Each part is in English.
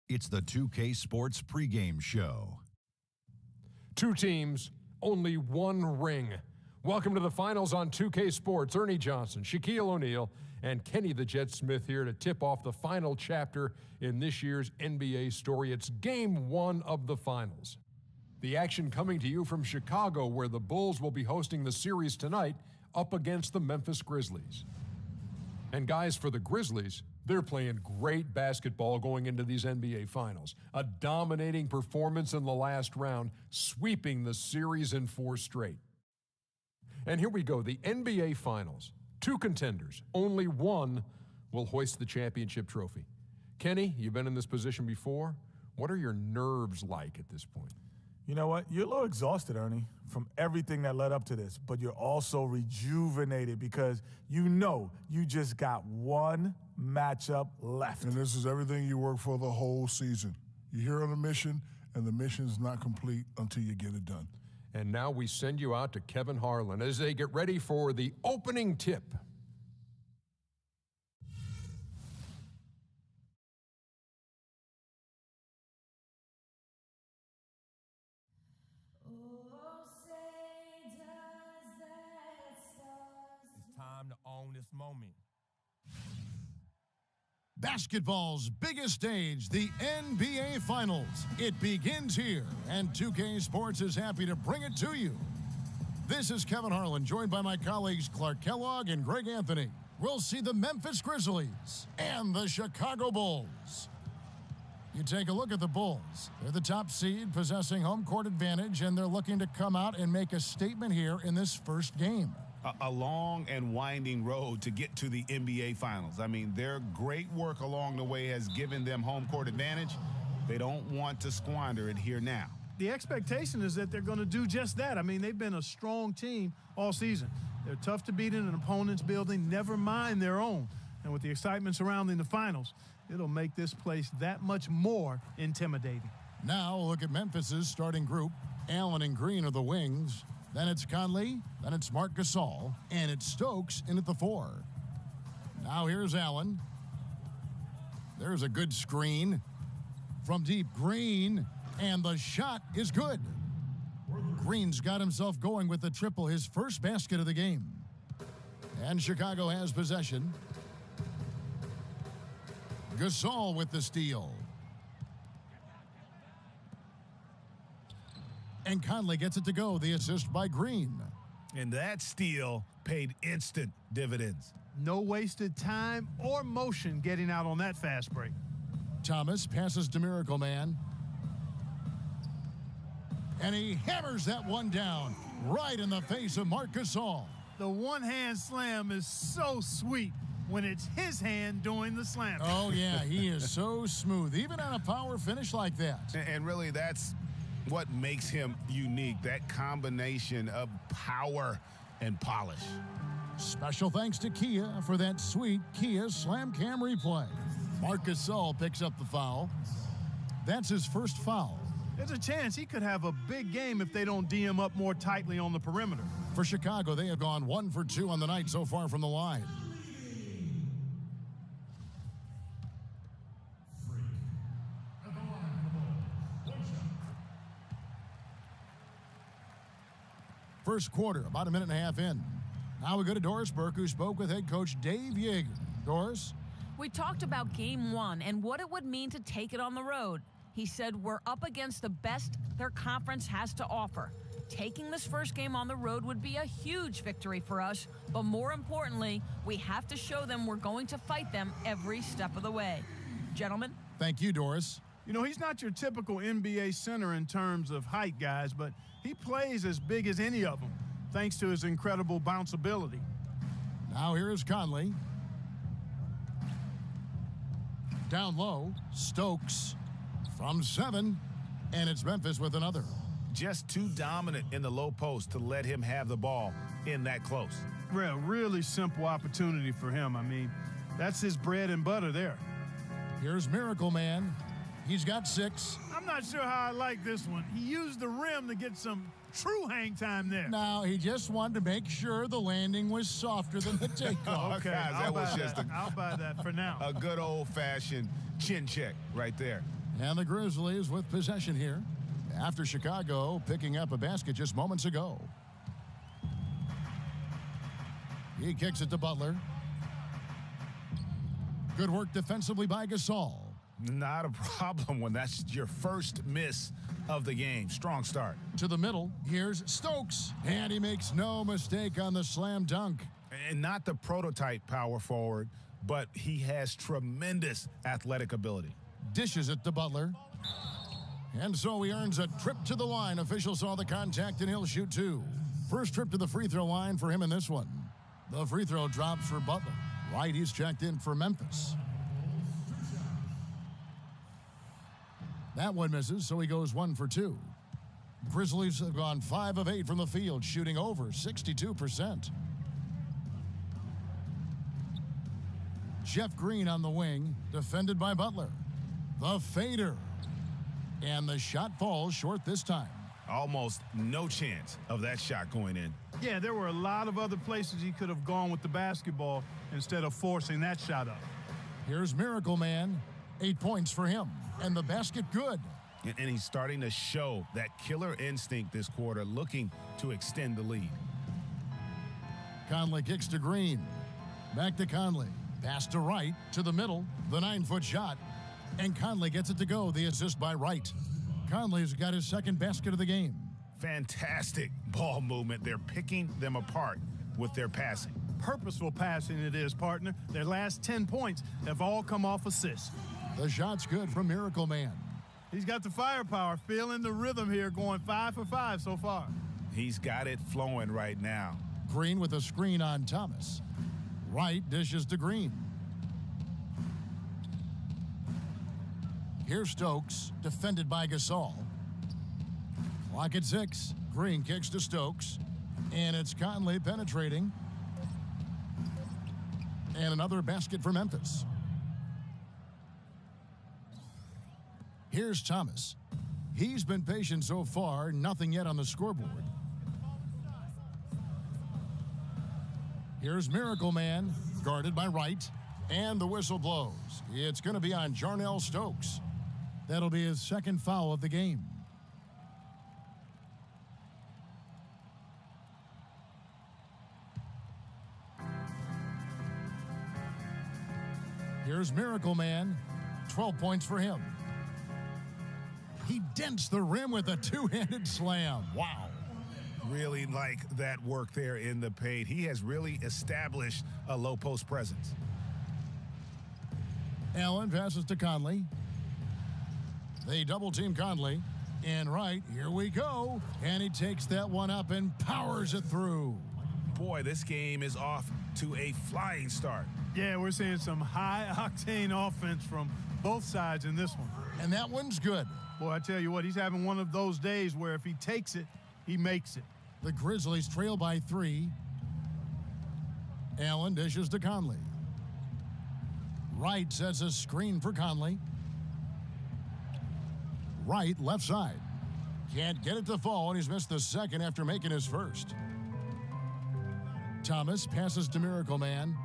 It's the 2K Sports pregame show. Two teams, only one ring. Welcome to the finals on 2K Sports. Ernie Johnson, Shaquille O'Neal, and Kenny the Jet Smith here to tip off the final chapter in this year's NBA story. It's game one of the finals. The action coming to you from Chicago, where the Bulls will be hosting the series tonight up against the Memphis Grizzlies. And guys, for the Grizzlies, they're playing great basketball going into these NBA Finals. A dominating performance in the last round, sweeping the series in 4 straight. And here we go, the NBA Finals. 2 contenders, only one will hoist the championship trophy. Kenny, you've been in this position before. What are your nerves like at this point? You know what? You're a little exhausted, Ernie, from everything that led up to this, but you're also rejuvenated because you know you just got one matchup left. And this is everything you work for the whole season. You're here on a mission, and the mission is not complete until you get it done. And now we send you out to Kevin Harlan as they get ready for the opening tip. Time to own this moment. Basketball's biggest stage, the NBA Finals. It begins here, and 2K Sports is happy to bring it to you. This is Kevin Harlan, joined by my colleagues Clark Kellogg and Greg Anthony. We'll see the Memphis Grizzlies and the Chicago Bulls. You take a look at the Bulls. They're the top seed, possessing home court advantage, and they're looking to come out and make a statement here in this first game. A long and winding road to get to the NBA Finals. I mean, their great work along the way has given them home court advantage. They don't want to squander it here now. The expectation is that they're going to do just that. I mean, they've been a strong team all season. They're tough to beat in an opponent's building, never mind their own. And with the excitement surrounding the finals, it'll make this place that much more intimidating. Now look at Memphis's starting group. Allen and Green are the wings. Then it's Conley, then it's Marc Gasol, and it's Stokes in at the 4. Now here's Allen. There's a good screen from deep. Green, and the shot is good. Green's got himself going with the triple, his first basket of the game. And Chicago has possession. Gasol with the steal. And Conley gets it to go, the assist by Green. And that steal paid instant dividends. No wasted time or motion getting out on that fast break. Thomas passes to Miracle Man. And he hammers that one down right in the face of Marc Gasol. The one-hand slam is so sweet when it's his hand doing the slam. Oh, yeah, he is so smooth, even on a power finish like that. And really, that's what makes him unique, that combination of power and polish. Special thanks to Kia for that sweet Kia Slam Cam replay. Marc Gasol picks up the foul. That's his first foul. There's a chance he could have a big game if they don't D him up more tightly on the perimeter. For Chicago, they have gone 1 for 2 on the night so far from the line. First quarter, about a minute and a half in. Now we go to Doris Burke, who spoke with head coach Dave Yeager. Doris? We talked about game 1 and what it would mean to take it on the road. He said we're up against the best their conference has to offer. Taking this first game on the road would be a huge victory for us, but more importantly, we have to show them we're going to fight them every step of the way. Gentlemen? Thank you, Doris. You know, he's not your typical NBA center in terms of height, guys, but he plays as big as any of them, thanks to his incredible bounceability. Now here is Conley. Down low, Stokes from 7, and it's Memphis with another. Just too dominant in the low post to let him have the ball in that close. Really simple opportunity for him. I mean, that's his bread and butter there. Here's Miracle Man. He's got 6. I'm not sure how I like this one. He used the rim to get some true hang time there. No, he just wanted to make sure the landing was softer than the takeoff. Okay, Guys, that was just I'll buy that for now. A good old-fashioned chin check right there. And the Grizzlies with possession here after Chicago picking up a basket just moments ago. He kicks it to Butler. Good work defensively by Gasol. Not a problem when that's your first miss of the game. Strong start. To the middle, here's Stokes. And he makes no mistake on the slam dunk. And not the prototype power forward, but he has tremendous athletic ability. Dishes it to Butler. And so he earns a trip to the line. Officials saw the contact and he'll shoot two. First trip to the free throw line for him in this one. The free throw drops for Butler. Right, he's checked in for Memphis. That one misses, so he goes 1 for 2. Grizzlies have gone 5 of 8 from the field, shooting over 62%. Jeff Green on the wing, defended by Butler. The fader. And the shot falls short this time. Almost no chance of that shot going in. Yeah, there were a lot of other places he could have gone with the basketball instead of forcing that shot up. Here's Miracle Man. 8 points for him. And the basket good. And he's starting to show that killer instinct this quarter, looking to extend the lead. Conley kicks to Green. Back to Conley. Pass to Wright, to the middle. The 9-foot shot. And Conley gets it to go. The assist by Wright. Conley's got his second basket of the game. Fantastic ball movement. They're picking them apart with their passing. Purposeful passing it is, partner. Their last 10 points have all come off assists. The shot's good from Miracle Man. He's got the firepower, feeling the rhythm here, going 5 for 5 so far. He's got it flowing right now. Green with a screen on Thomas. Wright dishes to Green. Here's Stokes, defended by Gasol. Clock at 6. Green kicks to Stokes. And it's Conley penetrating. And another basket for Memphis. Here's Thomas. He's been patient so far, nothing yet on the scoreboard. Here's Miracle Man, guarded by Wright, and the whistle blows. It's going to be on Jarnell Stokes. That'll be his second foul of the game. Here's Miracle Man, 12 points for him. He dents the rim with a two-handed slam. Wow. Really like that work there in the paint. He has really established a low post presence. Allen passes to Conley. They double-team Conley. And Wright, here we go. And he takes that one up and powers it through. Boy, this game is off to a flying start. Yeah, we're seeing some high-octane offense from both sides in this one. And that one's good. Boy, I tell you what, he's having one of those days where if he takes it, he makes it. The Grizzlies trail by 3. Allen dishes to Conley. Wright sets a screen for Conley. Wright, left side. Can't get it to fall, and he's missed the second after making his first. Thomas passes to Miracle Man.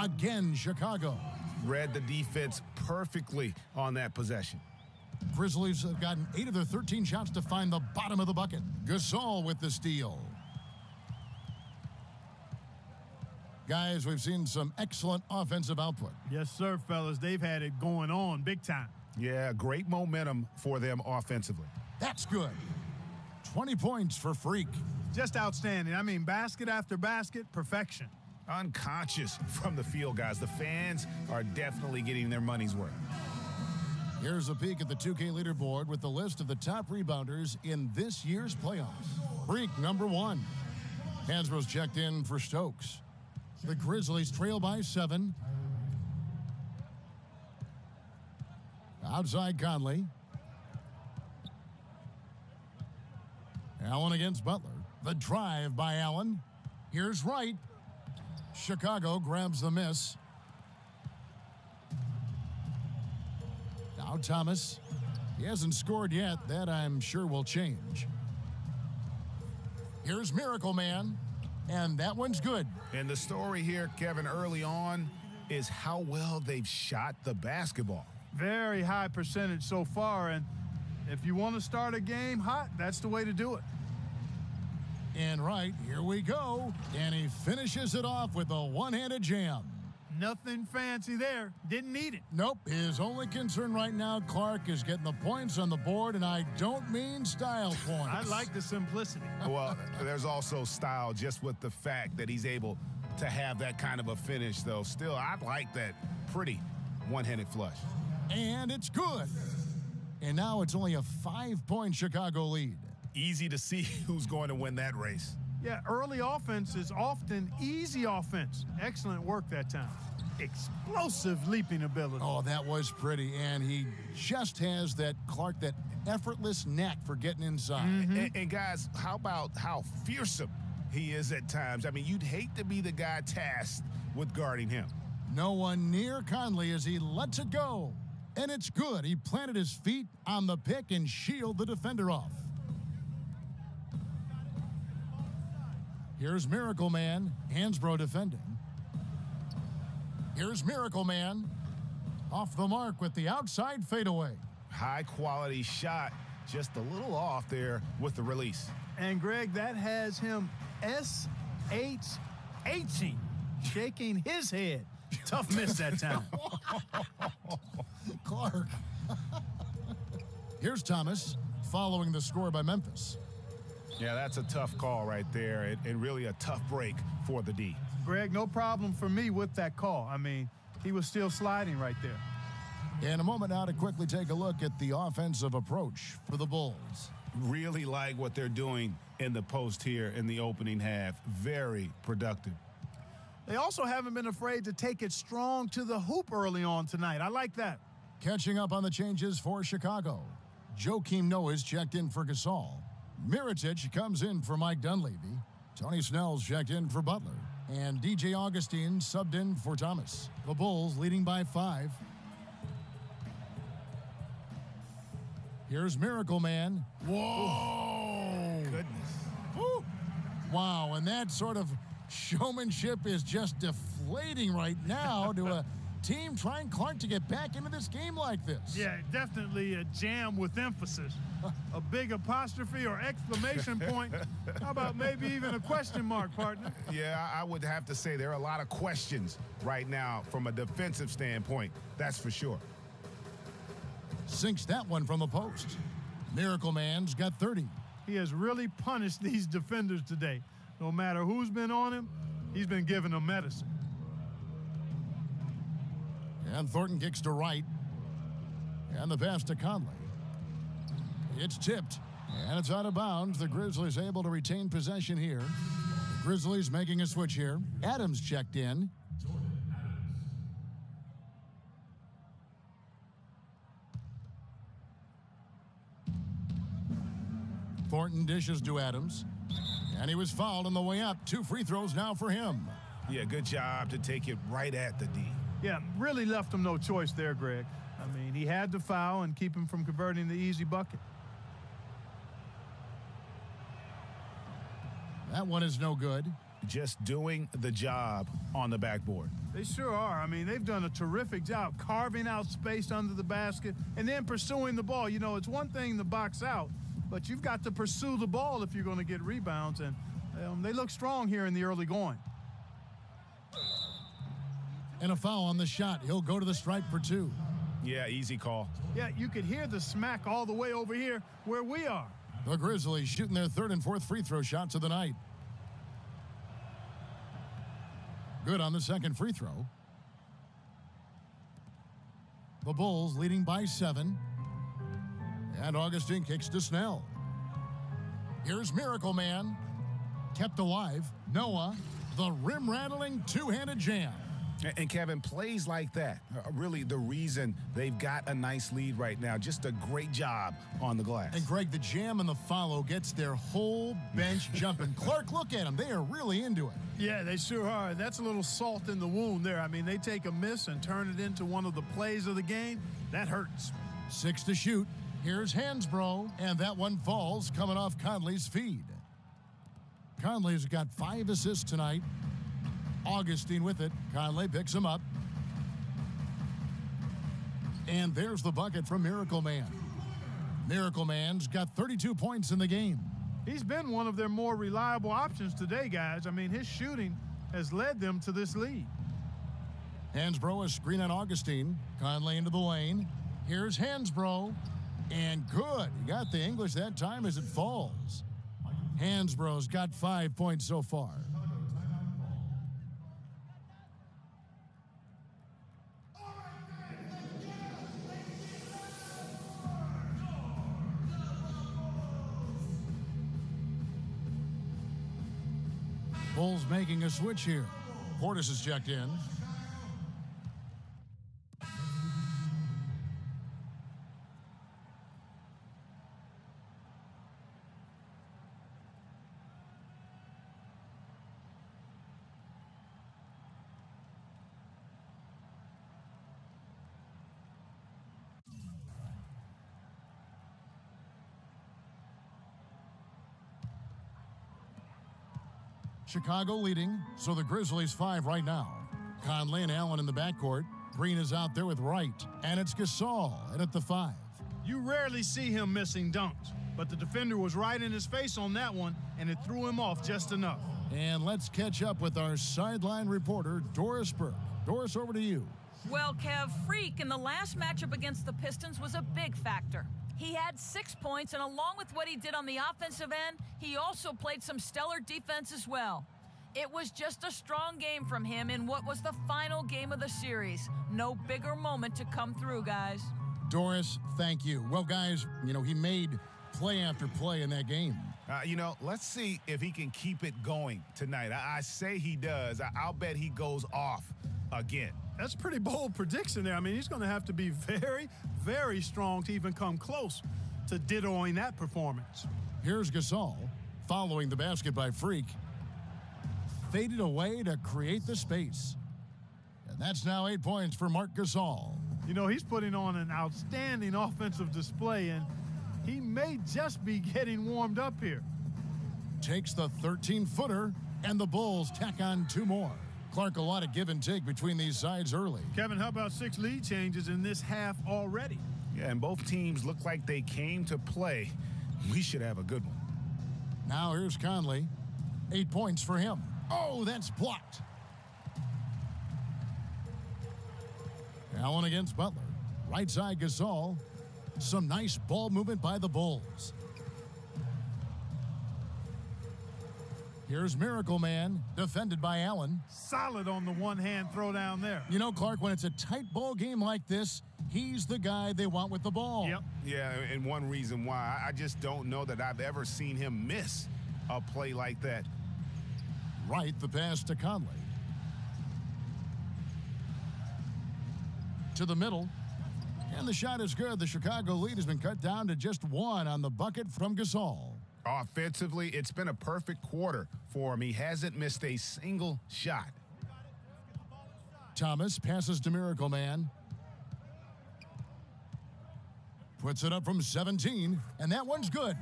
Again, Chicago. Read the defense perfectly on that possession. Grizzlies have gotten 8 of their 13 shots to find the bottom of the bucket. Gasol with the steal. Guys, we've seen some excellent offensive output. Yes, sir, fellas. They've had it going on big time. Yeah, great momentum for them offensively. That's good. 20 points for Freak. Just outstanding. I mean, basket after basket, perfection. Unconscious from the field, guys. The fans are definitely getting their money's worth. Here's a peek at the 2K leaderboard with the list of the top rebounders in this year's playoffs. Freak, number 1. Hansbrough's checked in for Stokes. The Grizzlies trail by 7. Outside Conley. Allen against Butler. The drive by Allen. Here's Wright. Chicago grabs the miss. Now Thomas. He hasn't scored yet. That I'm sure will change. Here's Miracle Man. And that one's good. And the story here, Kevin, early on is how well they've shot the basketball. Very high percentage so far, and if you want to start a game hot, that's the way to do it. And right, here we go. And he finishes it off with a one-handed jam. Nothing fancy there. Didn't need it. Nope. His only concern right now, Clark, is getting the points on the board, and I don't mean style points. I like the simplicity. Well, there's also style just with the fact that he's able to have that kind of a finish, though. Still, I like that pretty one-handed flush. And it's good. And now it's only a 5-point Chicago lead. Easy to see who's going to win that race. Yeah, early offense is often easy offense. Excellent work that time. Explosive leaping ability. Oh, that was pretty. And he just has that, Clark, that effortless knack for getting inside. And guys, how about how fearsome he is at times? I mean, you'd hate to be the guy tasked with guarding him. No one near Conley as he lets it go. And it's good. He planted his feet on the pick and shielded the defender off. Here's Miracle Man. Hansbrough defending. Here's Miracle Man. Off the mark with the outside fadeaway. High quality shot, just a little off there with the release. And Greg, that has him SHHing, shaking his head. Tough miss that time. Clark. Here's Thomas following the score by Memphis. Yeah, that's a tough call right there, and really a tough break for the D. Greg, no problem for me with that call. I mean, he was still sliding right there. In a moment now to quickly take a look at the offensive approach for the Bulls. Really like what they're doing in the post here in the opening half. Very productive. They also haven't been afraid to take it strong to the hoop early on tonight. I like that. Catching up on the changes for Chicago. Joakim Noah's checked in for Gasol. Mirotic comes in for Mike Dunleavy. Tony Snell's checked in for Butler. And DJ Augustine subbed in for Thomas. The Bulls leading by 5. Here's Miracle Man. Whoa! Goodness. Woo. Wow, and that sort of showmanship is just deflating right now to a team trying, Clark, to get back into this game like this. Yeah, definitely a jam with emphasis. A big apostrophe or exclamation point. How about maybe even a question mark, partner? Yeah, I would have to say there are a lot of questions right now from a defensive standpoint. That's for sure. Sinks that one from the post. Miracle Man's got 30. He has really punished these defenders today. No matter who's been on him, he's been giving them medicine. And Thornton kicks to right. And the pass to Conley. It's tipped. And it's out of bounds. The Grizzlies able to retain possession here. The Grizzlies making a switch here. Adams checked in. Thornton dishes to Adams. And he was fouled on the way up. 2 free throws now for him. Yeah, good job to take it right at the D. Yeah, really left him no choice there, Greg. I mean, he had to foul and keep him from converting the easy bucket. That one is no good. Just doing the job on the backboard. They sure are. I mean, they've done a terrific job carving out space under the basket and then pursuing the ball. You know, it's one thing to box out, but you've got to pursue the ball if you're going to get rebounds, and they look strong here in the early going. And a foul on the shot. He'll go to the stripe for 2. Yeah, easy call. Yeah, you could hear the smack all the way over here where we are. The Grizzlies shooting their 3rd and 4th free throw shots of the night. Good on the 2nd free throw. The Bulls leading by 7. And Augustine kicks to Snell. Here's Miracle Man. Kept alive. Noah, the rim-rattling 2-handed jam. And Kevin, plays like that are really the reason they've got a nice lead right now. Just a great job on the glass. And Greg, the jam and the follow gets their whole bench jumping. Clark, look at them. They are really into it. Yeah, they sure are. That's a little salt in the wound there. I mean, they take a miss and turn it into one of the plays of the game. That hurts. 6 to shoot. Here's Hansbrough, and that one falls coming off Conley's feed. Conley's got 5 assists tonight. Augustine with it. Conley picks him up. And there's the bucket from Miracle Man. Miracle Man's got 32 points in the game. He's been one of their more reliable options today, guys. I mean, his shooting has led them to this lead. Hansbrough, a screen on Augustine. Conley into the lane. Here's Hansbrough. And good. He got the English that time as it falls. Hansbrough's got 5 points so far. Bulls making a switch here. Portis is checked in. Chicago leading, so the Grizzlies 5 right now. Conley and Allen in the backcourt. Green is out there with Wright, and it's Gasol in at the 5. You rarely see him missing dunks, but the defender was right in his face on that one, and it threw him off just enough. And let's catch up with our sideline reporter, Doris Burke. Doris, over to you. Well, Kev, Freak in the last matchup against the Pistons was a big factor. He had 6 points, and along with what he did on the offensive end, he also played some stellar defense as well. It was just a strong game from him in what was the final game of the series. No bigger moment to come through, guys. Doris, thank you. Well, guys, he made play after play in that game. Let's see if he can keep it going tonight. I say he does. I'll bet he goes off again. That's a pretty bold prediction there. I mean, he's going to have to be very, very strong to even come close to dittoing that performance. Here's Gasol, following the basket by Freak. Faded away to create the space. And that's now 8 points for Marc Gasol. He's putting on an outstanding offensive display, and he may just be getting warmed up here. Takes the 13-footer, and the Bulls tack on 2 more. Clark, a lot of give and take between these sides early. Kevin, how about 6 lead changes in this half already? Yeah, and both teams look like they came to play. We should have a good one. Now here's Conley. 8 points for him. Oh, that's blocked. Allen against Butler. Right side Gasol. Some nice ball movement by the Bulls. Here's Miracle Man, defended by Allen. Solid on the one-hand throw down there. Clark, when it's a tight ball game like this, he's the guy they want with the ball. Yep. Yeah, and one reason why, I just don't know that I've ever seen him miss a play like that. Right, the pass to Conley. To the middle. And the shot is good. The Chicago lead has been cut down to just 1 on the bucket from Gasol. Offensively, it's been a perfect quarter for him. He hasn't missed a single shot. Thomas passes to Miracle Man. Puts it up from 17, and that one's good.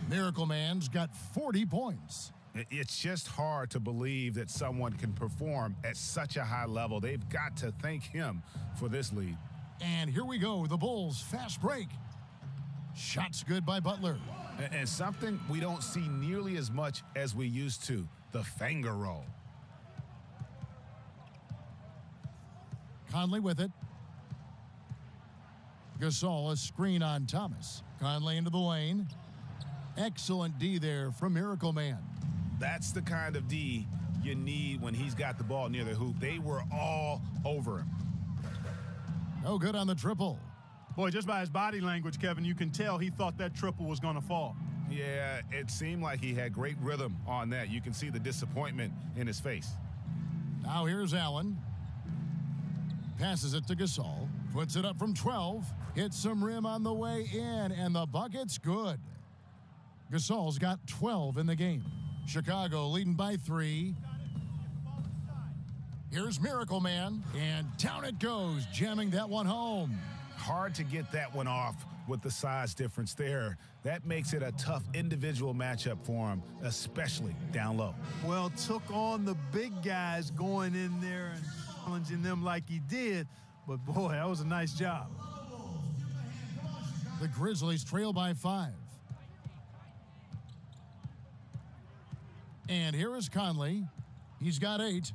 Miracle Man's got 40 points. It's just hard to believe that someone can perform at such a high level. They've got to thank him for this lead. And here we go, the Bulls fast break. Shots good by Butler. And something we don't see nearly as much as we used to, the finger roll. Conley with it. Gasol, a screen on Thomas. Conley into the lane. Excellent D there from Miracle Man. That's the kind of D you need when he's got the ball near the hoop. They were all over him. No good on the triple. Boy, just by his body language, Kevin, you can tell he thought that triple was going to fall. Yeah, it seemed like he had great rhythm on that. You can see the disappointment in his face. Now here's Allen. Passes it to Gasol. Puts it up from 12. Hits some rim on the way in, and the bucket's good. Gasol's got 12 in the game. Chicago leading by 3. Here's Miracle Man, and down it goes, jamming that one home. Hard to get that one off with the size difference there. That makes it a tough individual matchup for him, especially down low. Well, took on the big guys going in there and challenging them like he did. But, boy, that was a nice job. The Grizzlies trail by 5. And here is Conley. He's got 8.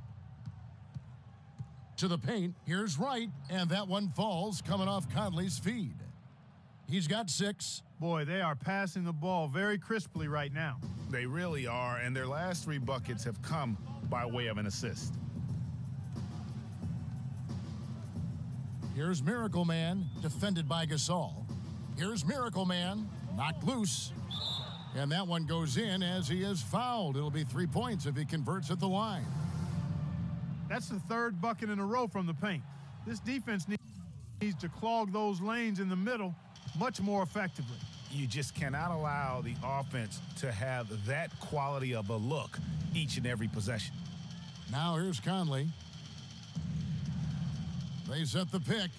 To the paint. Here's Wright. And that one falls coming off Conley's feed. He's got 6. Boy, they are passing the ball very crisply right now. They really are, and their last 3 buckets have come by way of an assist. Here's Miracle Man, defended by Gasol. Here's Miracle Man, knocked loose. And that one goes in as he is fouled. It'll be 3 points if he converts at the line. That's the 3rd bucket in a row from the paint. This defense needs to clog those lanes in the middle much more effectively. You just cannot allow the offense to have that quality of a look each and every possession. Now here's Conley. They set the pick.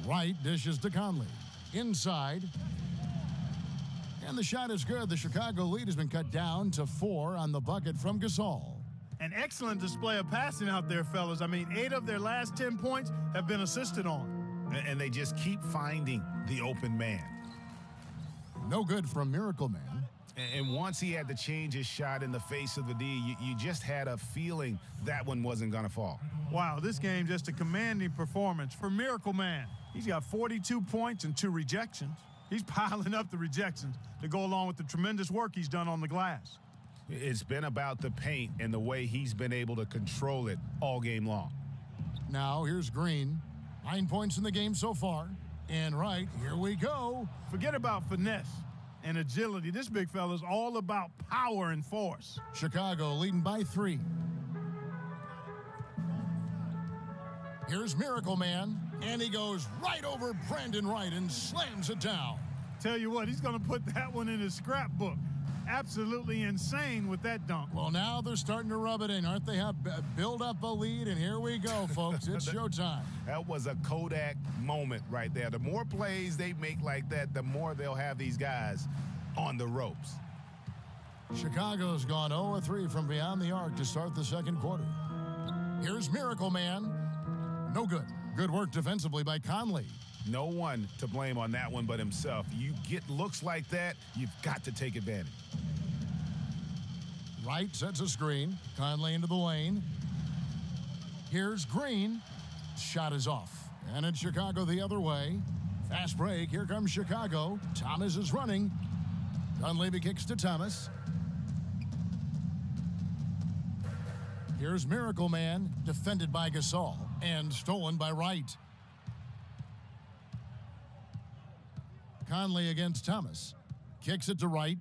Wright dishes to Conley. Inside. And the shot is good. The Chicago lead has been cut down to 4 on the bucket from Gasol. An excellent display of passing out there, fellas. I mean, 8 of their last 10 points have been assisted on. And they just keep finding the open man. No good from Miracle Man. And once he had to change his shot in the face of the D, you just had a feeling that one wasn't going to fall. Wow, this game just a commanding performance for Miracle Man. He's got 42 points and 2 rejections. He's piling up the rejections to go along with the tremendous work he's done on the glass. It's been about the paint and the way he's been able to control it all game long. Now here's Green. 9 points in the game so far. And Wright, here we go. Forget about finesse and agility. This big fella is all about power and force. Chicago leading by 3. Here's Miracle Man. And he goes right over Brandon Wright and slams it down. Tell you what, he's going to put that one in his scrapbook. Absolutely insane with that dunk. Well, now they're starting to rub it in, aren't they? Have build up a lead, and here we go, folks. It's showtime. That was a Kodak moment right there. The more plays they make like that, the more they'll have these guys on the ropes. Chicago's gone 0-3 from beyond the arc to start the second quarter. Here's Miracle Man. No good. Good work defensively by Conley. No one to blame on that one but himself. You get looks like that, you've got to take advantage. Wright sets a screen. Conley into the lane. Here's Green. Shot is off. And it's Chicago the other way. Fast break. Here comes Chicago. Thomas is running. Dunleavy kicks to Thomas. Here's Miracle Man, defended by Gasol, and stolen by Wright. Conley against Thomas. Kicks it to Wright.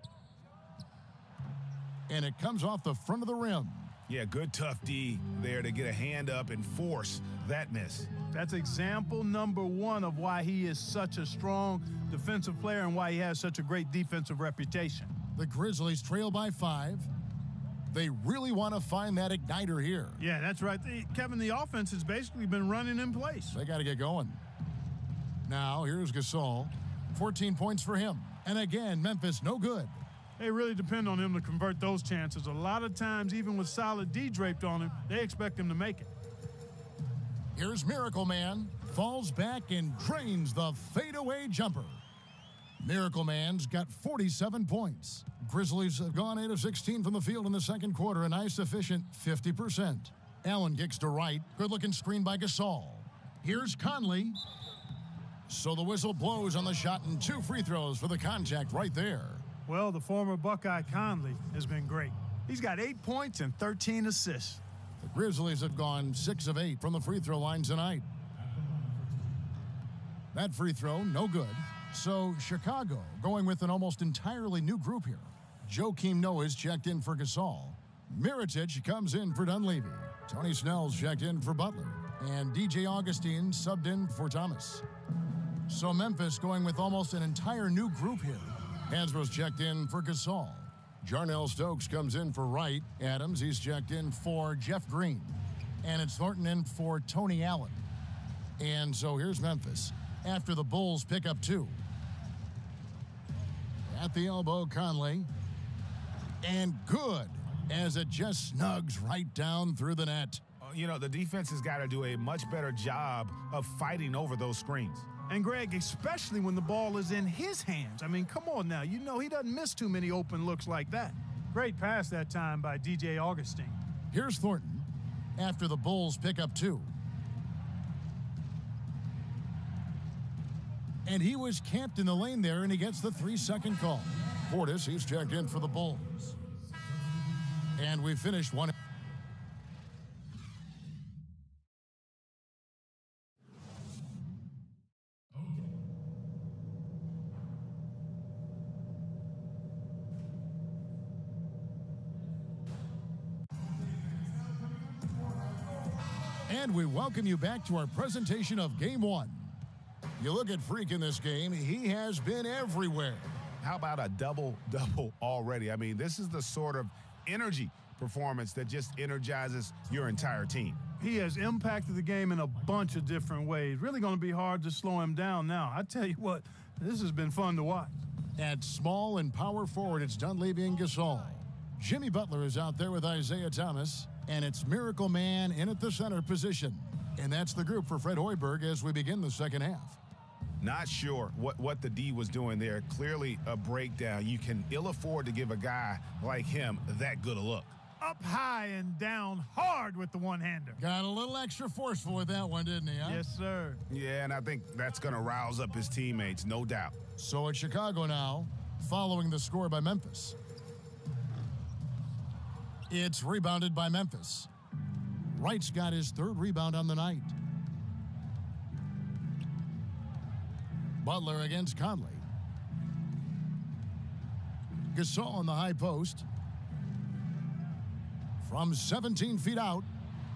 And it comes off the front of the rim. Yeah, good tough D there to get a hand up and force that miss. That's example number 1 of why he is such a strong defensive player and why he has such a great defensive reputation. The Grizzlies trail by 5. They really want to find that igniter here. Yeah, that's right. Kevin, the offense has basically been running in place. They got to get going. Now, here's Gasol. 14 points for him. And again, Memphis no good. They really depend on him to convert those chances. A lot of times, even with solid D draped on him, they expect him to make it. Here's Miracle Man. Falls back and drains the fadeaway jumper. Miracle Man's got 47 points. Grizzlies have gone 8 of 16 from the field in the second quarter, a nice efficient 50%. Allen kicks to Wright. Good-looking screen by Gasol. Here's Conley. So the whistle blows on the shot and 2 free throws for the contact right there. Well, the former Buckeye Conley has been great. He's got 8 points and 13 assists. The Grizzlies have gone 6 of 8 from the free throw line tonight. That free throw, no good. So Chicago going with an almost entirely new group here. Joakim Noah's checked in for Gasol. Mirotic comes in for Dunleavy. Tony Snell's checked in for Butler. And DJ Augustine subbed in for Thomas. So Memphis going with almost an entire new group here. Hansbrough's checked in for Gasol. Jarnell Stokes comes in for Wright. Adams, he's checked in for Jeff Green. And it's Thornton in for Tony Allen. And so here's Memphis after the Bulls pick up 2. At the elbow, Conley. And good as it just snugs right down through the net. You know, the defense has got to do a much better job of fighting over those screens. And, Greg, especially when the ball is in his hands. I mean, come on now. You know he doesn't miss too many open looks like that. Great pass that time by DJ Augustine. Here's Thornton after the Bulls pick up 2. And he was camped in the lane there, and he gets the 3-second call. Portis, he's checked in for the Bulls. And we finished one. And we welcome you back to our presentation of Game 1. You look at Freak in this game, he has been everywhere. How about a double-double already? I mean, this is the sort of energy performance that just energizes your entire team. He has impacted the game in a bunch of different ways. Really going to be hard to slow him down now. I tell you what, this has been fun to watch. At small and power forward, it's Dunleavy and Gasol. Jimmy Butler is out there with Isaiah Thomas, and it's Miracle Man in at the center position. And that's the group for Fred Hoiberg as we begin the second half. Not sure what the D was doing there. Clearly a breakdown. You can ill afford to give a guy like him that good a look. Up high and down hard with the one-hander. Got a little extra forceful with that one, didn't he, huh? Yes, sir. Yeah, and I think that's going to rouse up his teammates, no doubt. So it's Chicago now, following the score by Memphis. It's rebounded by Memphis. Wright's got his 3rd rebound on the night. Butler against Conley. Gasol on the high post. From 17 feet out,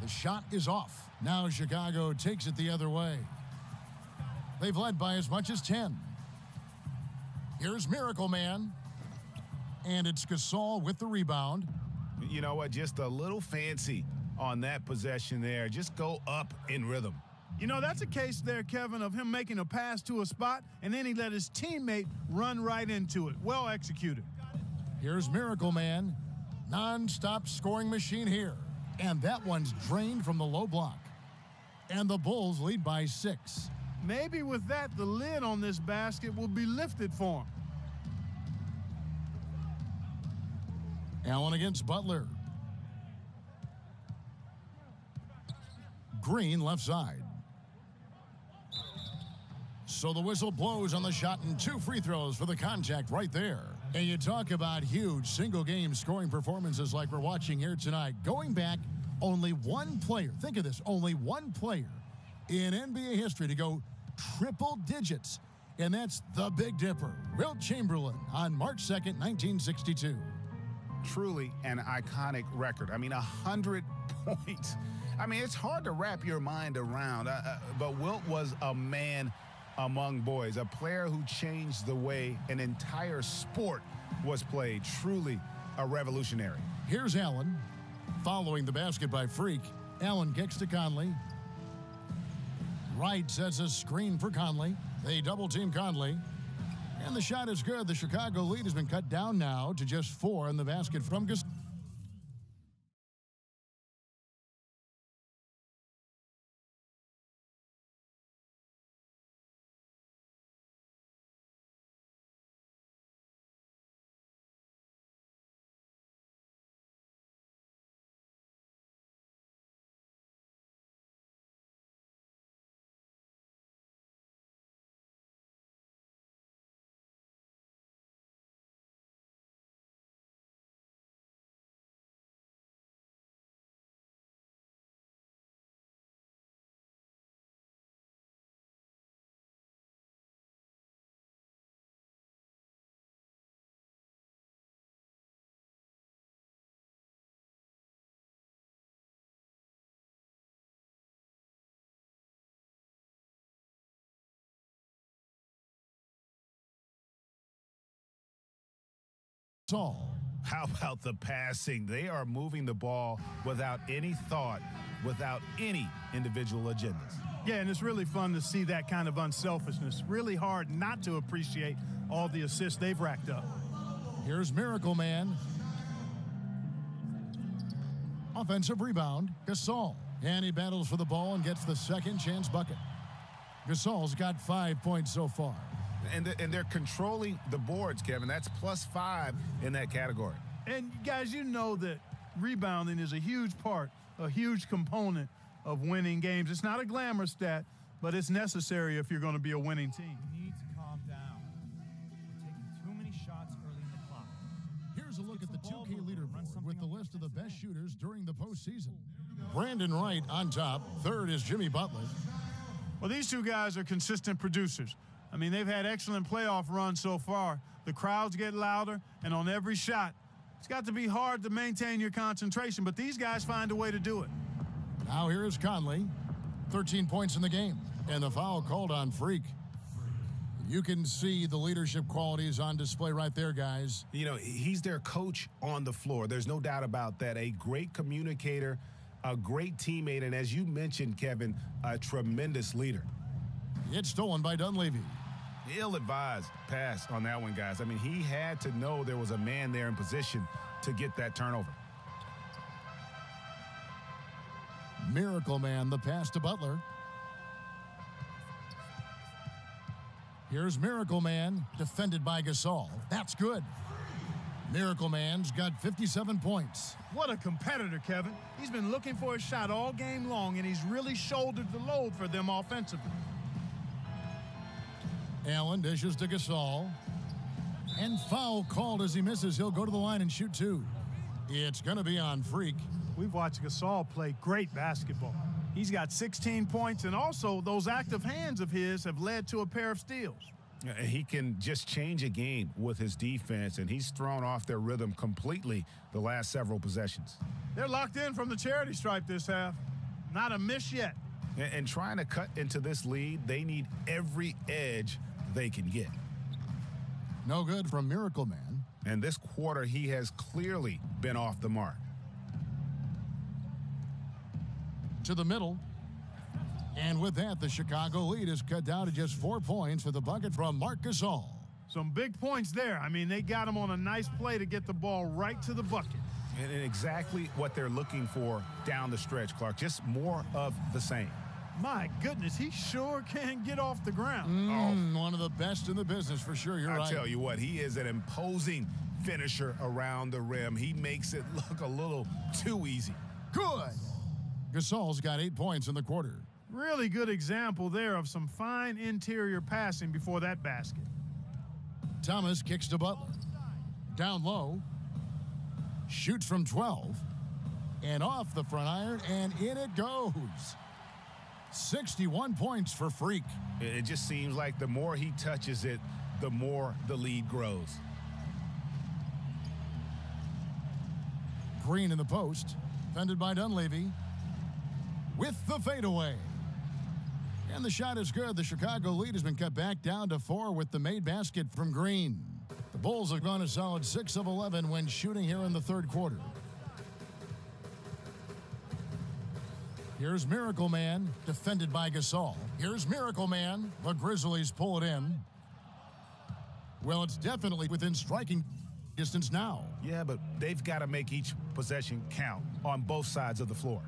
the shot is off. Now Chicago takes it the other way. They've led by as much as 10. Here's Miracle Man. And it's Gasol with the rebound. You know what? Just a little fancy on that possession there. Just go up in rhythm. You know, that's a case there, Kevin, of him making a pass to a spot, and then he let his teammate run right into it. Well executed. Here's Miracle Man. Non-stop scoring machine here. And that one's drained from the low block. And the Bulls lead by 6. Maybe with that, the lid on this basket will be lifted for him. Allen against Butler. Green left side. So the whistle blows on the shot and 2 free throws for the contact right there. And you talk about huge single-game scoring performances like we're watching here tonight. Going back, only one player, think of this, only one player in NBA history to go triple digits, and that's the Big Dipper, Wilt Chamberlain, on March 2nd, 1962. Truly an iconic record. I mean, 100 points. I mean, it's hard to wrap your mind around, but Wilt was a man among boys, a player who changed the way an entire sport was played. Truly a revolutionary. Here's Allen, following the basket by Freak. Allen kicks to Conley. Wright sets a screen for Conley. They double-team Conley. And the shot is good. The Chicago lead has been cut down now to just 4 in the basket from Gasol. How about the passing? They are moving the ball without any thought, without any individual agendas. Yeah, and it's really fun to see that kind of unselfishness. Really hard not to appreciate all the assists they've racked up. Here's Miracle Man. Offensive rebound, Gasol. And he battles for the ball and gets the second chance bucket. Gasol's got 5 points so far. And they're controlling the boards, Kevin. That's +5 in that category. And guys, you know that rebounding is a huge part, a huge component of winning games. It's not a glamour stat, but it's necessary if you're going to be a winning team. You need to calm down. We're taking too many shots early in the clock. Here's a look at the 2K leaderboard with the list of the best shooters during the postseason. Brandon Wright on top. Third is Jimmy Butler. Well, these two guys are consistent producers. I mean, they've had excellent playoff runs so far. The crowds get louder, and on every shot, it's got to be hard to maintain your concentration, but these guys find a way to do it. Now here is Conley. 13 points in the game, and the foul called on Freak. You can see the leadership qualities on display right there, guys. You know, he's their coach on the floor. There's no doubt about that. A great communicator, a great teammate, and as you mentioned, Kevin, a tremendous leader. It's stolen by Dunleavy. Ill-advised pass on that one, guys. I mean, he had to know there was a man there in position to get that turnover. Miracle Man, the pass to Butler. Here's Miracle Man, defended by Gasol. That's good. Miracle Man's got 57 points. What a competitor, Kevin. He's been looking for a shot all game long, and he's really shouldered the load for them offensively. Allen dishes to Gasol. And foul called as he misses. He'll go to the line and shoot two. It's going to be on Freak. We've watched Gasol play great basketball. He's got 16 points, and also those active hands of his have led to a pair of steals. He can just change a game with his defense, and he's thrown off their rhythm completely the last several possessions. They're locked in from the charity stripe this half. Not a miss yet. And trying to cut into this lead, they need every edge they can get. No good from Miracle Man. And this quarter, he has clearly been off the mark. To the middle. And with that, the Chicago lead is cut down to just 4 points for the bucket from Marc Gasol. Some big points there. I mean, they got him on a nice play to get the ball right to the bucket. And exactly what they're looking for down the stretch, Clark. Just more of the same. My goodness, he sure can get off the ground. One of the best in the business for sure. You're right. I tell you what, he is an imposing finisher around the rim. He makes it look a little too easy. Good. Gasol's got 8 points in the quarter. Really good example there of some fine interior passing before that basket. Thomas kicks to Butler. Down low. Shoots from 12. And off the front iron, and in it goes. 61 points for Freak. It just seems like the more he touches it, the more the lead grows. Green in the post. Defended by Dunleavy. With the fadeaway. And the shot is good. The Chicago lead has been cut back down to 4 with the made basket from Green. The Bulls have gone a solid 6 of 11 when shooting here in the third quarter. Here's Miracle Man, defended by Gasol. Here's Miracle Man. The Grizzlies pull it in. Well, it's definitely within striking distance now. Yeah, but they've got to make each possession count on both sides of the floor.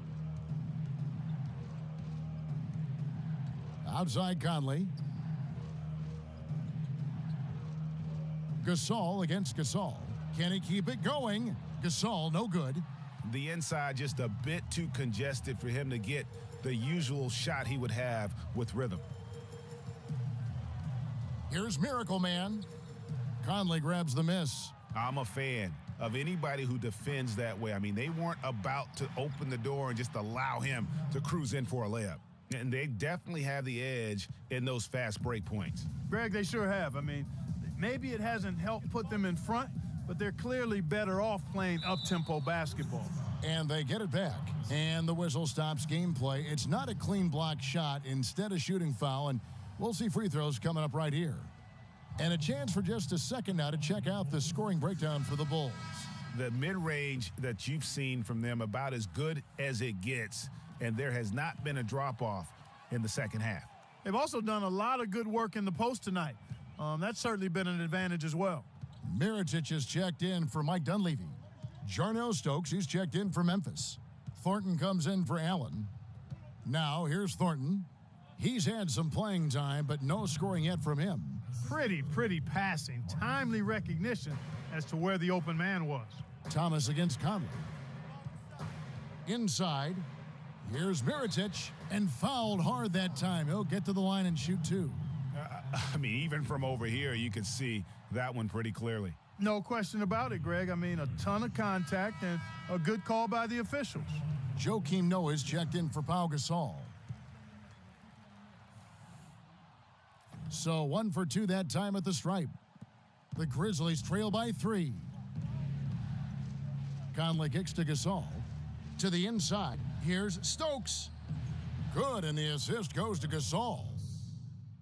Outside Conley. Gasol against Gasol. Can he keep it going? Gasol, no good. The inside just a bit too congested for him to get the usual shot he would have with rhythm. Here's Miracle Man. Conley grabs the miss. I'm a fan of anybody who defends that way. I mean, they weren't about to open the door and just allow him to cruise in for a layup. And they definitely have the edge in those fast break points. Greg, they sure have. I mean, maybe it hasn't helped put them in front, but they're clearly better off playing up-tempo basketball. And they get it back. And the whistle stops gameplay. It's not a clean block shot, instead a shooting foul, and we'll see free throws coming up right here. And a chance for just a second now to check out the scoring breakdown for the Bulls. the mid-range that you've seen from them about as good as it gets, and there has not been a drop-off in the second half. They've also done a lot of good work in the post tonight. That's certainly been an advantage as well. Mirotic is checked in for Mike Dunleavy. Jarnell Stokes, he's checked in for Memphis. Thornton comes in for Allen. Now, here's Thornton. He's had some playing time, but no scoring yet from him. Pretty passing. Timely recognition as to where the open man was. Thomas against Conley. Inside, here's Mirotic, and fouled hard that time. He'll get to the line and shoot two. I mean, even from over here, you can see that one pretty clearly. No question about it, Greg. I mean, a ton of contact and a good call by the officials. Joakim Noah is checked in for Pau Gasol. So 1 for 2 that time at the stripe. The Grizzlies trail by 3. Conley kicks to Gasol. To the inside. Here's Stokes. Good, and the assist goes to Gasol.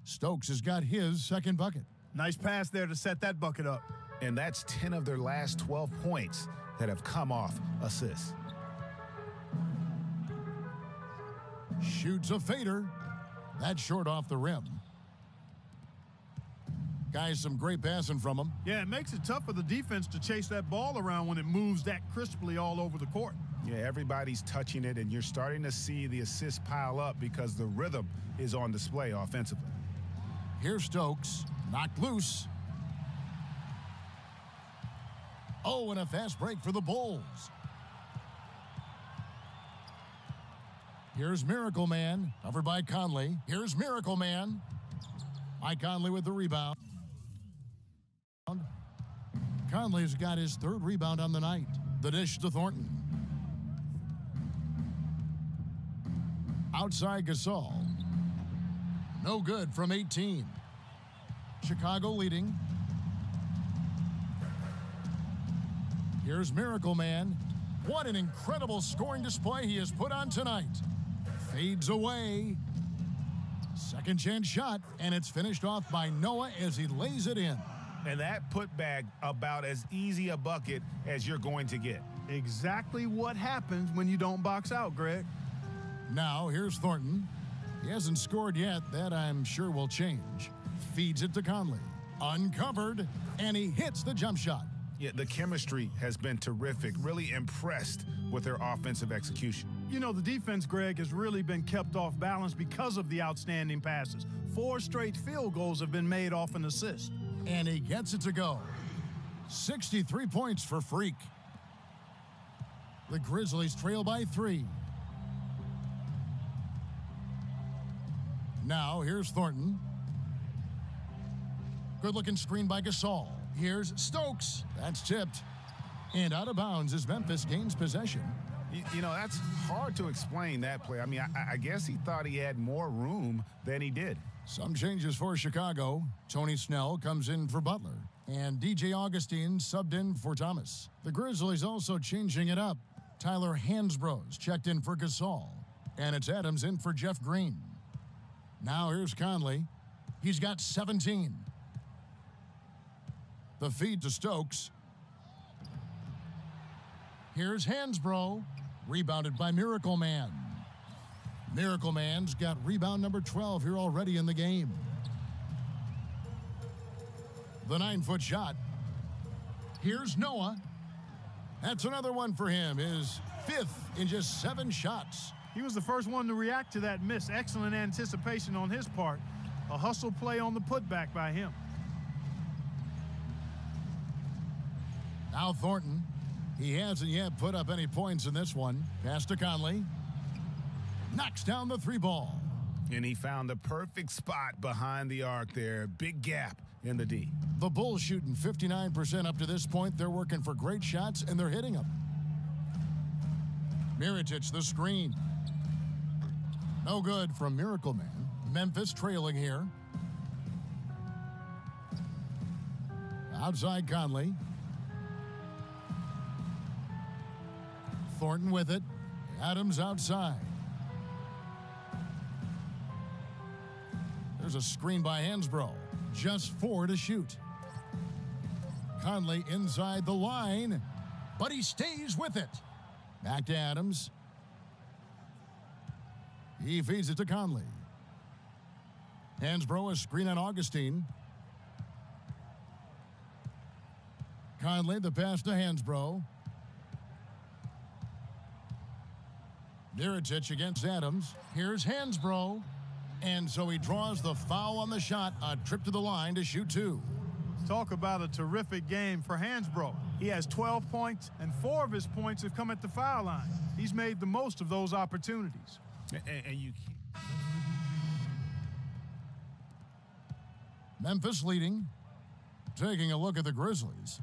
Stokes has got his second bucket. Nice pass there to set that bucket up. And that's 10 of their last 12 points that have come off assists. Shoots a fader. That's short off the rim. Guys, some great passing from him. Yeah, it makes it tough for the defense to chase that ball around when it moves that crisply all over the court. Yeah, everybody's touching it, and you're starting to see the assists pile up because the rhythm is on display offensively. Here's Stokes, knocked loose. Oh, and a fast break for the Bulls. Here's Miracle Man, covered by Conley. Here's Miracle Man. Mike Conley with the rebound. Conley's got his third rebound on the night. The dish to Thornton. Outside Gasol. No good from 18. Chicago leading. Here's Miracle Man. What an incredible scoring display he has put on tonight. Fades away. Second chance shot, and it's finished off by Noah as he lays it in. And that putback about as easy a bucket as you're going to get. Exactly what happens when you don't box out, Greg. Now, here's Thornton. He hasn't scored yet. That, I'm sure, will change. Feeds it to Conley. Uncovered, and he hits the jump shot. Yeah, the chemistry has been terrific. Really impressed with their offensive execution. You know, the defense, Greg, has really been kept off balance because of the outstanding passes. 4 straight field goals have been made off an assist. And he gets it to go. 63 points for Freak. The Grizzlies trail by 3. Now, here's Thornton. Good-looking screen by Gasol. Here's Stokes. That's tipped. And out of bounds as Memphis gains possession. You know, that's hard to explain, that play. I mean, I guess he thought he had more room than he did. Some changes for Chicago. Tony Snell comes in for Butler. And DJ Augustine subbed in for Thomas. The Grizzlies also changing it up. Tyler Hansbrough's checked in for Gasol. And it's Adams in for Jeff Green. Now here's Conley. He's got 17. The feed to Stokes. Here's Hansbrough. Rebounded by Miracle Man. Miracle Man's got rebound number 12 here already in the game. The 9-foot shot. Here's Noah. That's another one for him. His 5th in just 7 shots. He was the first one to react to that miss. Excellent anticipation on his part. A hustle play on the putback by him. Now Thornton. He hasn't yet put up any points in this one. Pass to Conley. Knocks down the 3 ball. And he found the perfect spot behind the arc there. Big gap in the D. The Bulls shooting 59% up to this point. They're working for great shots, and they're hitting them. Mirotic, the screen. No good from Miracle Man. Memphis trailing here. Outside Conley. Thornton with it. Adams outside. There's a screen by Hansbrough. Just 4 to shoot. Conley inside the line. but he stays with it. Back to Adams. He feeds it to Conley. Hansbrough a screen on Augustine. Conley, the pass to Hansbrough. Mirotic against Adams. Here's Hansbrough. And so he draws the foul on the shot. A trip to the line to shoot 2. Talk about a terrific game for Hansbrough. He has 12 points, and 4 of his points have come at the foul line. He's made the most of those opportunities. And you can't. Memphis leading. Taking a look at the Grizzlies.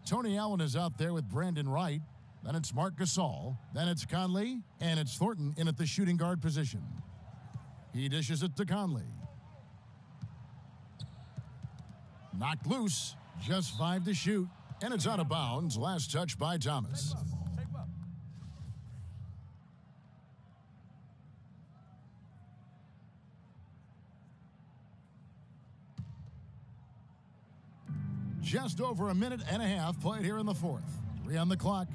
Tony Allen is out there with Brandon Wright. Then it's Marc Gasol. Then it's Conley. And it's Thornton in at the shooting guard position. He dishes it to Conley. Knocked loose. Just 5 to shoot. And it's out of bounds. Last touch by Thomas. Just over a minute and a half played here in the 4th. 3 on the clock.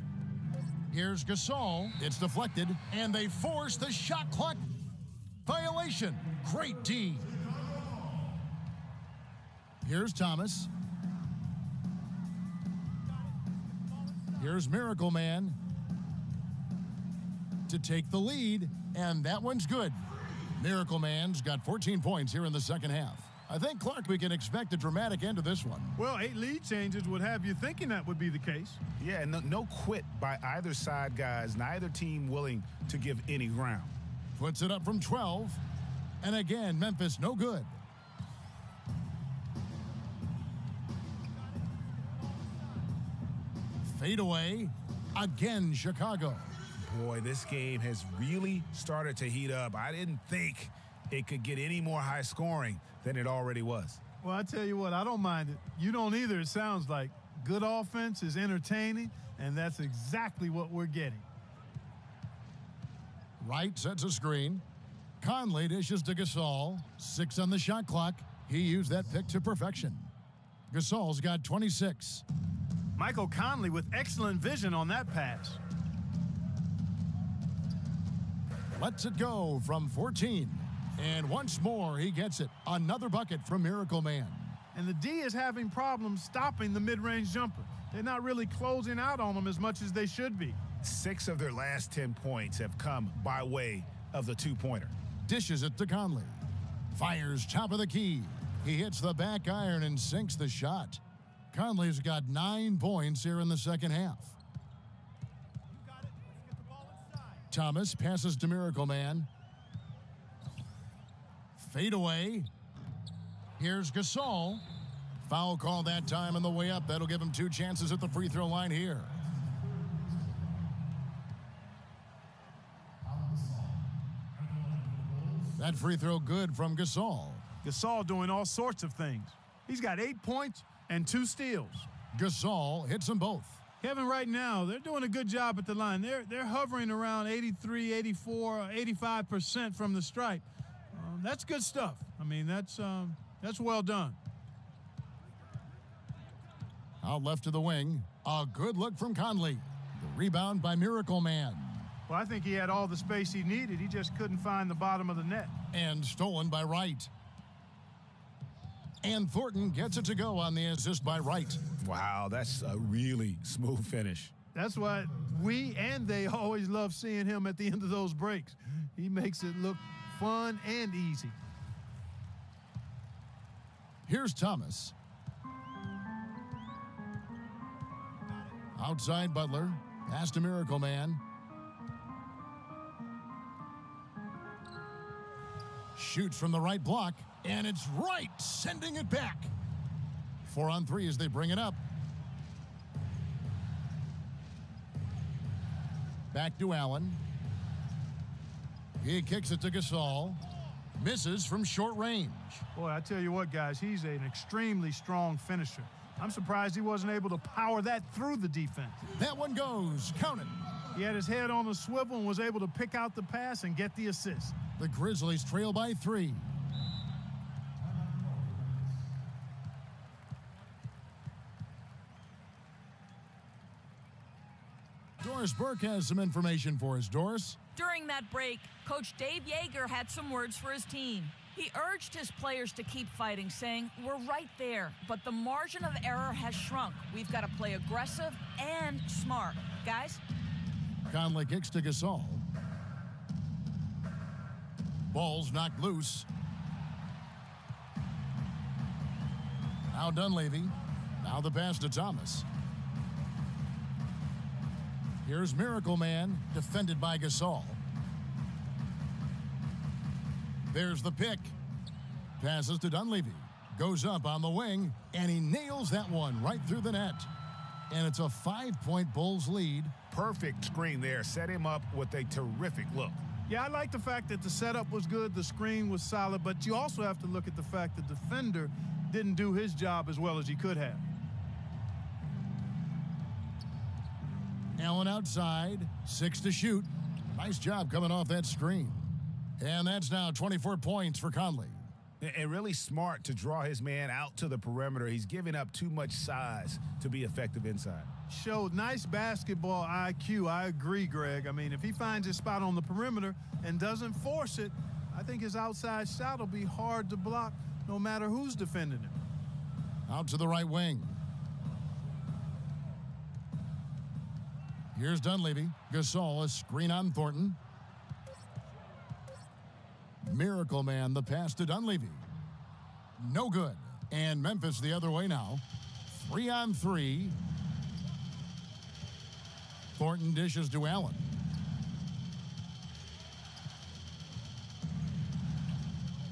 Here's Gasol. It's deflected, and they force the shot clock violation. Great D. Here's Thomas. Here's Miracle Man to take the lead, and that one's good. Miracle Man's got 14 points here in the second half. I think, Clark, we can expect a dramatic end to this one. Well, 8 lead changes would have you thinking that would be the case. Yeah, no quit by either side, guys. Neither team willing to give any ground. Puts it up from 12. And again, Memphis no good. Fade away. Again, Chicago. Boy, this game has really started to heat up. I didn't think it could get any more high scoring than it already was. Well, I tell you what, I don't mind it. You don't either, it sounds like. Good offense is entertaining, and that's exactly what we're getting. Wright sets a screen. Conley dishes to Gasol. 6 on the shot clock. He used that pick to perfection. Gasol's got 26. Michael Conley with excellent vision on that pass. Lets it go from 14. And once more, he gets it. Another bucket from Miracle Man. And the D is having problems stopping the mid-range jumper. They're not really closing out on him as much as they should be. 6 of their last 10 points have come by way of the two-pointer. Dishes it to Conley. Fires top of the key. He hits the back iron and sinks the shot. Conley's got 9 points here in the second half. Thomas passes to Miracle Man. Fade away. Here's Gasol. Foul call that time on the way up. That'll give him 2 chances at the free throw line here. That free throw good from Gasol. Gasol doing all sorts of things. He's got 8 points and 2 steals. Gasol hits them both. Kevin, right now, they're doing a good job at the line. They're hovering around 83, 84, 85% from the stripe. That's good stuff. I mean, that's well done. Out left to the wing. A good look from Conley. The rebound by Miracle Man. Well, I think he had all the space he needed. He just couldn't find the bottom of the net. And stolen by Wright. And Thornton gets it to go on the assist by Wright. Wow, that's a really smooth finish. That's why we and they always love seeing him at the end of those breaks. He makes it look fun and easy. Here's Thomas. Outside Butler. Pass to Miracle Man. Shoots from the right block. And it's Wright sending it back. 4 on 3 as they bring it up. Back to Allen. He kicks it to Gasol. Misses from short range. Boy, I tell you what, guys, he's an extremely strong finisher. I'm surprised he wasn't able to power that through the defense. That one goes. Count it. He had his head on a swivel and was able to pick out the pass and get the assist. The Grizzlies trail by 3. Doris Burke has some information for us. Doris? During that break, Coach Dave Yeager had some words for his team. He urged his players to keep fighting, saying, "We're right there, but the margin of error has shrunk. We've got to play aggressive and smart. Guys?" Conley kicks to Gasol. Ball's knocked loose. Now Dunleavy. Now the pass to Thomas. Here's Miracle Man, defended by Gasol. There's the pick. Passes to Dunleavy. Goes up on the wing, and he nails that one right through the net. And it's a 5-point Bulls lead. Perfect screen there. Set him up with a terrific look. Yeah, I like the fact that the setup was good, the screen was solid, but you also have to look at the fact the defender didn't do his job as well as he could have. Allen outside, 6 to shoot. Nice job coming off that screen. And that's now 24 points for Conley. And really smart to draw his man out to the perimeter. He's giving up too much size to be effective inside. Showed nice basketball IQ. I agree, Greg. I mean, if he finds his spot on the perimeter and doesn't force it, I think his outside shot will be hard to block no matter who's defending him. Out to the right wing. Here's Dunleavy. Gasol, a screen on Thornton. Miracle Man, the pass to Dunleavy. No good. And Memphis the other way now. 3-on-3. Thornton dishes to Allen.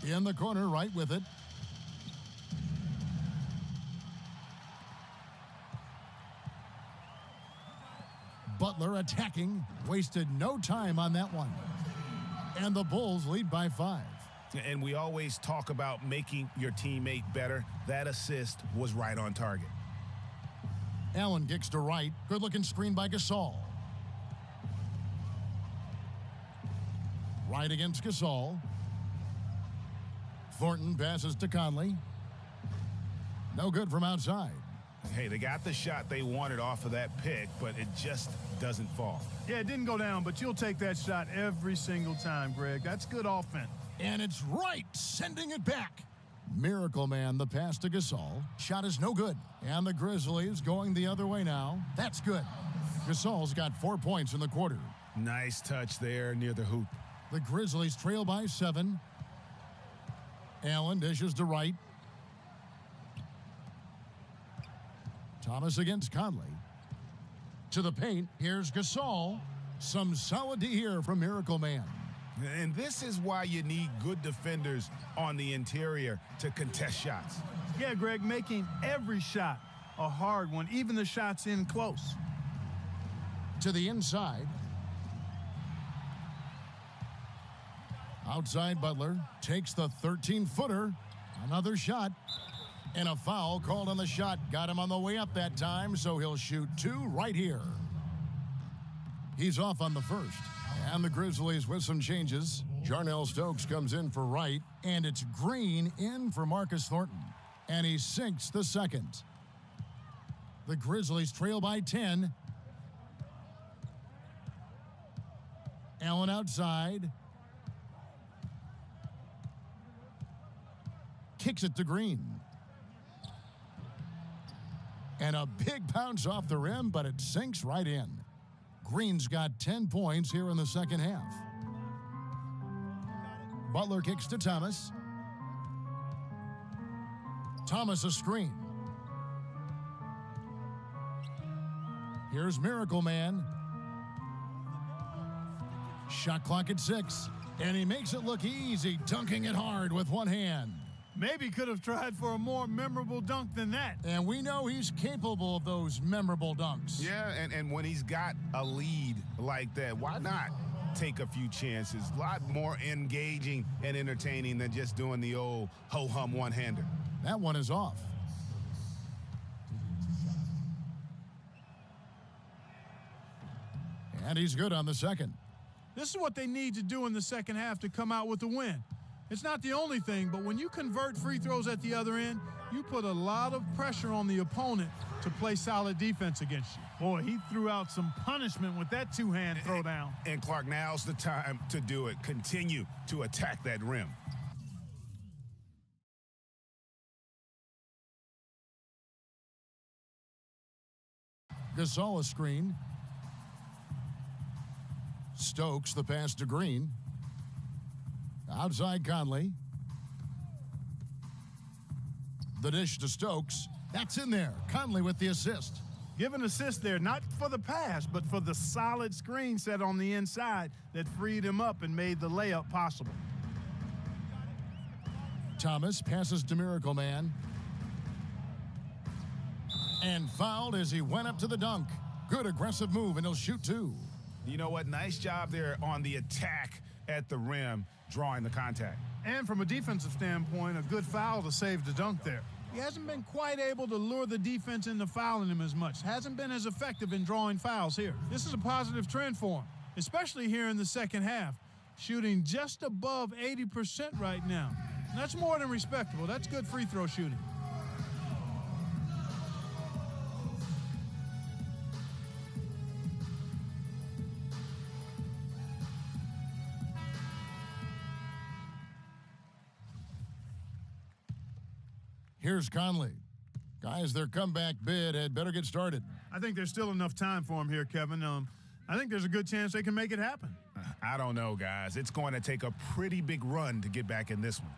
In the corner, right with it. Butler attacking. Wasted no time on that one. And the Bulls lead by 5. And we always talk about making your teammate better. That assist was right on target. Allen kicks to right. Good-looking screen by Gasol. Right against Gasol. Thornton passes to Conley. No good from outside. Hey, they got the shot they wanted off of that pick, but it just doesn't fall. Yeah, it didn't go down, but you'll take that shot every single time, Greg. That's good offense. And it's right, sending it back. Miracle Man, the pass to Gasol. Shot is no good. And the Grizzlies going the other way now. That's good. Gasol's got 4 points in the quarter. Nice touch there near the hoop. The Grizzlies trail by 7. Allen dishes to right. Thomas against Conley. To the paint, here's Gasol. Some solid D here from Miracle Man. And this is why you need good defenders on the interior to contest shots. Yeah, Greg, making every shot a hard one, even the shots in close. To the inside. Outside Butler takes the 13-footer. Another shot. And a foul called on the shot. Got him on the way up that time, so he'll shoot 2 right here. He's off on the first. And the Grizzlies with some changes. Jarnell Stokes comes in for Wright, and it's Green in for Marcus Thornton. And he sinks the second. The Grizzlies trail by 10. Allen outside. Kicks it to Green. And a big bounce off the rim, but it sinks right in. Green's got 10 points here in the second half. Butler kicks to Thomas. Thomas a screen. Here's Miracle Man. Shot clock at 6. And he makes it look easy, dunking it hard with one hand. Maybe could have tried for a more memorable dunk than that. And we know he's capable of those memorable dunks. Yeah, and when he's got a lead like that, why not take a few chances? A lot more engaging and entertaining than just doing the old ho-hum one-hander. That one is off. And he's good on the second. This is what they need to do in the second half to come out with the win. It's not the only thing, but when you convert free throws at the other end, you put a lot of pressure on the opponent to play solid defense against you. Boy, he threw out some punishment with that two-hand throwdown. And Clark, now's the time to do it. Continue to attack that rim. Gasol a screen. Stokes the pass to Green. Outside Conley. The dish to Stokes. That's in there. Conley with the assist. Give an assist there, not for the pass, but for the solid screen set on the inside that freed him up and made the layup possible. Thomas passes to Miracle Man. And fouled as he went up to the dunk. Good aggressive move, and he'll shoot two. You know what? Nice job there on the attack at the rim, drawing the contact. And from a defensive standpoint, a good foul to save the dunk there. He hasn't been quite able to lure the defense into fouling him as much. Hasn't been as effective in drawing fouls here. This is a positive trend for him, especially here in the second half. Shooting just above 80% right now. And that's more than respectable. That's good free throw shooting. Here's Conley. Guys, their comeback bid had better get started. I think there's still enough time for him here, Kevin. I think there's a good chance they can make it happen. I don't know, guys. It's going to take a pretty big run to get back in this one.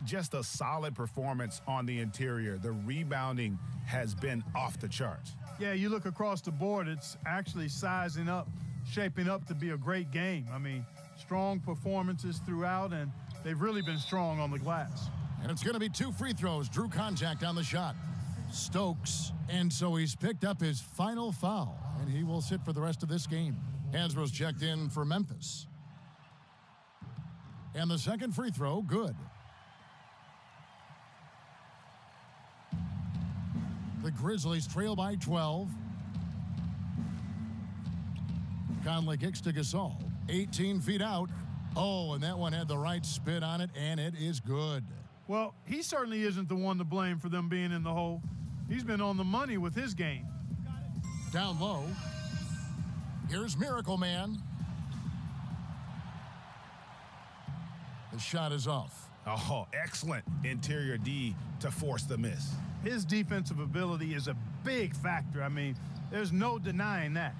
Just a solid performance on the interior. The rebounding has been off the charts. Yeah, you look across the board, it's actually sizing up, shaping up to be a great game. I mean, strong performances throughout, and they've really been strong on the glass. And it's going to be two free throws. Drew contact on the shot. Stokes. And so he's picked up his final foul, and he will sit for the rest of this game. Hansbrough's checked in for Memphis. And the second free throw, good. The Grizzlies trail by 12. Conley kicks to Gasol. 18 feet out. Oh, and that one had the right spin on it, and it is good. Well, he certainly isn't the one to blame for them being in the hole. He's been on the money with his game. Down low. Here's Miracle Man. The shot is off. Oh, excellent interior D to force the miss. His defensive ability is a big factor. I mean, there's no denying that.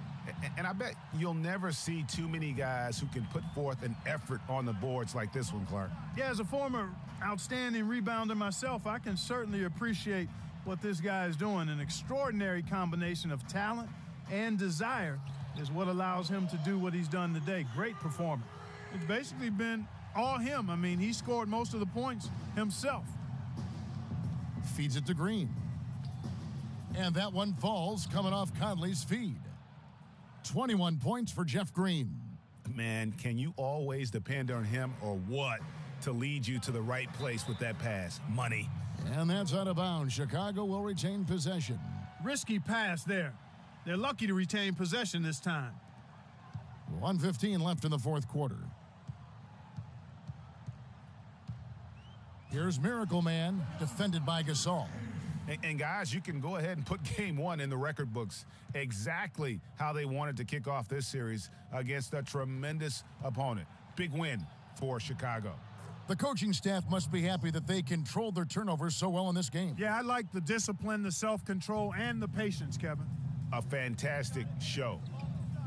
And I bet you'll never see too many guys who can put forth an effort on the boards like this one, Clark. Yeah, as a former outstanding rebounder myself, I can certainly appreciate what this guy is doing. An extraordinary combination of talent and desire is what allows him to do what he's done today. Great performance. It's basically been all him. I mean, he scored most of the points himself. Feeds it to Green. And that one falls coming off Conley's feed. 21 points for Jeff Green. Man, can you always depend on him or what to lead you to the right place with that pass? Money. And that's out of bounds. Chicago will retain possession. Risky pass there. They're lucky to retain possession this time. 1:15 left in the fourth quarter. Here's Miracle Man, defended by Gasol. And guys, you can go ahead and put game one in the record books. Exactly how they wanted to kick off this series against a tremendous opponent. Big win for Chicago. The coaching staff must be happy that they controlled their turnovers so well in this game. Yeah, I like the discipline, the self-control, and the patience, Kevin. A fantastic show.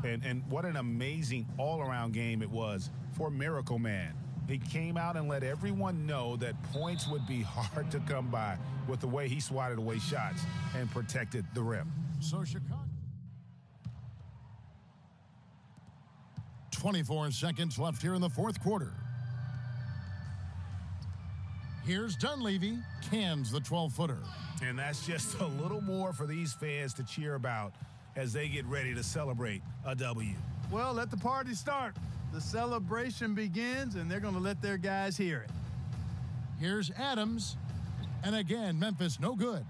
And what an amazing all-around game it was for Miracle Man. He came out and let everyone know that points would be hard to come by with the way he swatted away shots and protected the rim. So Chicago. 24 seconds left here in the fourth quarter. Here's Dunleavy, cans the 12-footer. And that's just a little more for these fans to cheer about as they get ready to celebrate a W. Well, let the party start. The celebration begins, and they're going to let their guys hear it. Here's Adams. And again, Memphis no good.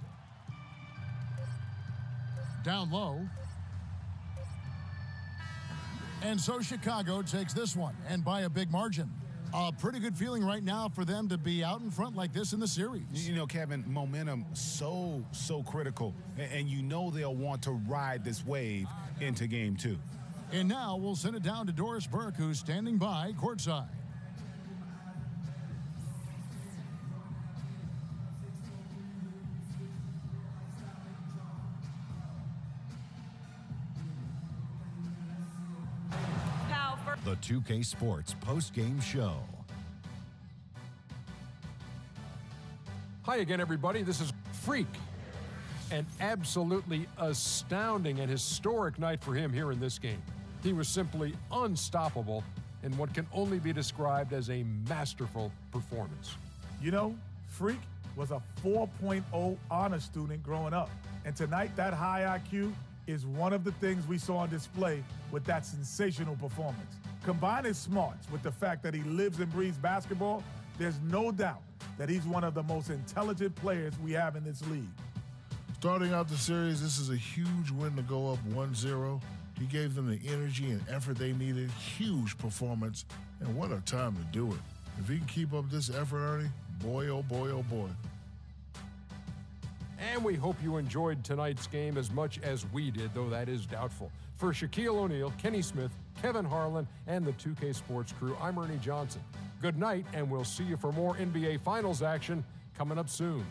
Down low. And so Chicago takes this one, and by a big margin. A pretty good feeling right now for them to be out in front like this in the series. You know, Kevin, momentum so critical, and you know they'll want to ride this wave into game 2. And now we'll send it down to Doris Burke, who's standing by courtside. The 2K Sports post-game show. Hi again, everybody. This is Freak. An absolutely astounding and historic night for him here in this game. He was simply unstoppable in what can only be described as a masterful performance. You know, Freak was a 4.0 honor student growing up. And tonight, that high IQ is one of the things we saw on display with that sensational performance. Combine his smarts with the fact that he lives and breathes basketball, there's no doubt that he's one of the most intelligent players we have in this league. Starting out the series, this is a huge win to go up 1-0. He gave them the energy and effort they needed. Huge performance, and what a time to do it. If he can keep up this effort, Ernie, boy, oh boy, oh boy. And we hope you enjoyed tonight's game as much as we did, though that is doubtful. For Shaquille O'Neal, Kenny Smith, Kevin Harlan, and the 2K Sports crew, I'm Ernie Johnson. Good night, and we'll see you for more NBA Finals action coming up soon.